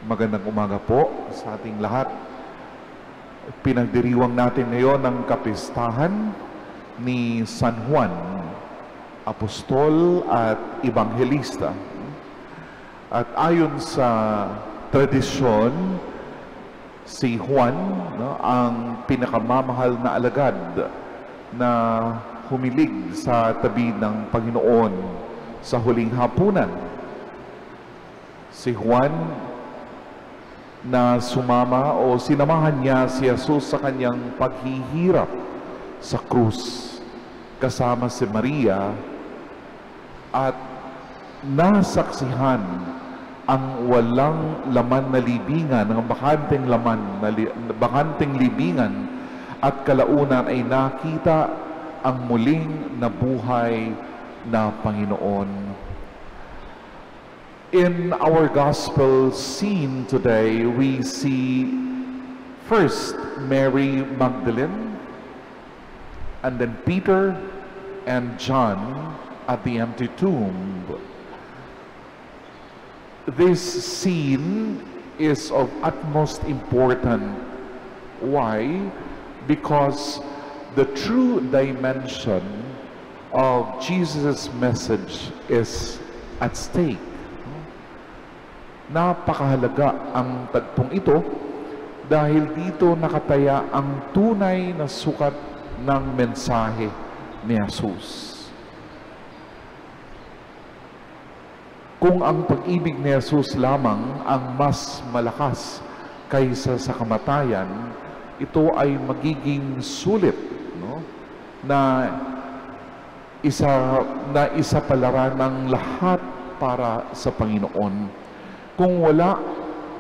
Magandang umaga po sa ating lahat. Pinagdiriwang natin ngayon ang kapistahan ni San Juan, Apostol at Ebanghelista. At ayon sa tradisyon, si Juan, ang pinakamamahal na alagad na humilig sa tabi ng Panginoon sa huling hapunan. Si Juan na sumama o sinamahan niya si Jesus sa kanyang paghihirap sa krus kasama si Maria at nasaksihan ang walang laman na libingan, ang bakanteng libingan, at kalaunan ay nakita ang muling nabuhay na Panginoon. In our gospel scene today, we see first Mary Magdalene, and then Peter and John at the empty tomb. This scene is of utmost importance. Why? Because the true dimension of Jesus' message is at stake. Napakahalaga ang tagpong ito dahil dito nakataya ang tunay na sukat ng mensahe ni Jesus. Kung ang pag-ibig ni Jesus lamang ang mas malakas kaysa sa kamatayan, ito ay magiging sulit, na isa palaran ng lahat para sa Panginoon. Kung wala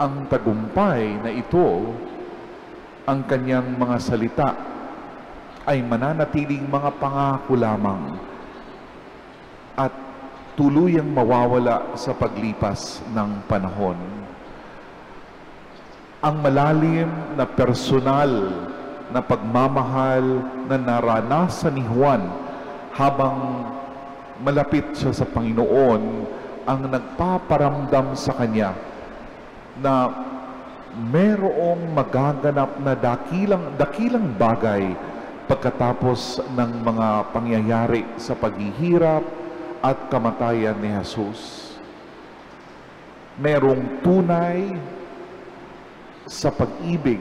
ang tagumpay na ito, ang kanyang mga salita ay mananatiling mga pangako lamang at tuluyang mawawala sa paglipas ng panahon. Ang malalim na personal na pagmamahal na naranasan ni Juan habang malapit siya sa Panginoon ang nagpaparamdam sa kanya na merong magaganap na dakilang bagay pagkatapos ng mga pangyayari sa paghihirap at kamatayan ni Jesus. Merong tunay sa pag-ibig,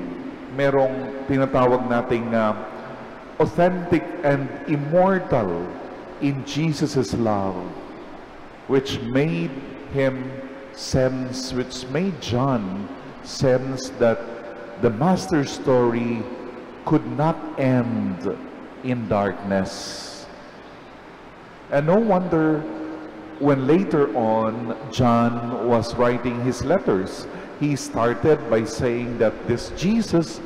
merong tinatawag nating authentic and immortal in Jesus' love, which made John sense that the master story could not end in darkness. And no wonder when later on John was writing his letters, he started by saying that this Jesus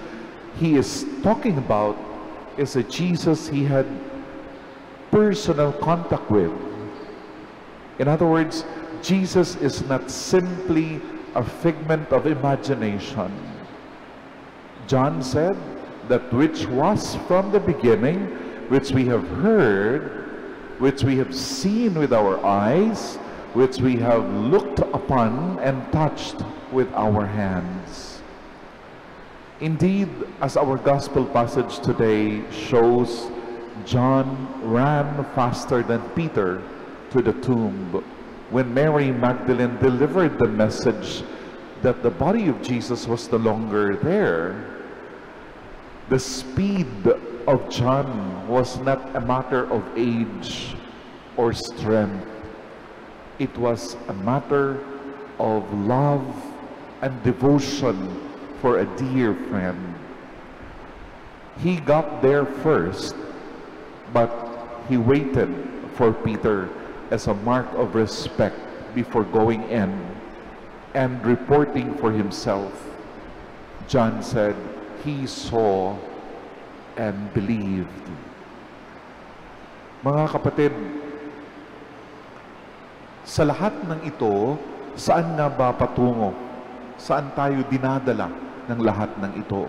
he is talking about is a Jesus he had personal contact with. In other words, Jesus is not simply a figment of imagination. John said that which was from the beginning, which we have heard, which we have seen with our eyes, which we have looked upon and touched with our hands. Indeed, as our gospel passage today shows, John ran faster than Peter to the tomb when Mary Magdalene delivered the message that the body of Jesus was no longer there. The speed of John was not a matter of age or strength. It was a matter of love and devotion for a dear friend. He got there first, but he waited for Peter as a mark of respect before going in and reporting for himself. John said he saw and believed. Mga kapatid, sa lahat ng ito, saan nga ba patungo? Saan tayo dinadala ng lahat ng ito?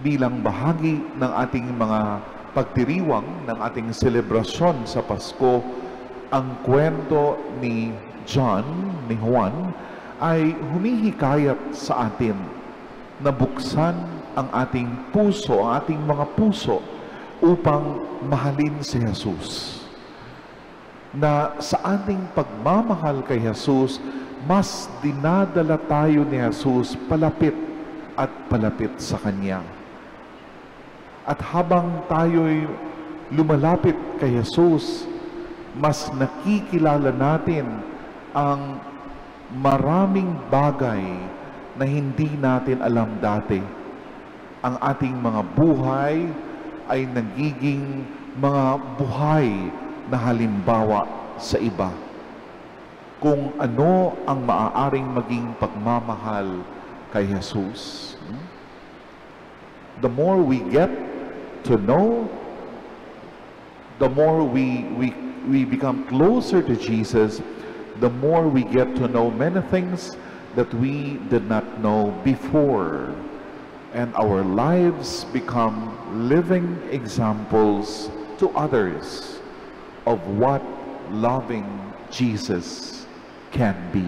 Bilang bahagi ng ating mga pagdiriwang ng ating selebrasyon sa Pasko, ang kwento ni Juan ay humihikayat sa atin na buksan ang ating puso, ang ating mga puso upang mahalin si Jesus. Na sa ating pagmamahal kay Jesus, mas dinadala tayo ni Jesus palapit at palapit sa Kanya. At habang tayo'y lumalapit kay Jesus, mas nakikilala natin ang maraming bagay na hindi natin alam dati. Ang ating mga buhay ay nagiging mga buhay na halimbawa sa iba. Kung ano ang maaaring maging pagmamahal kay Jesus. The more we get to know, the more we become closer to Jesus, the more we get to know many things that we did not know before. And our lives become living examples to others of what loving Jesus can be.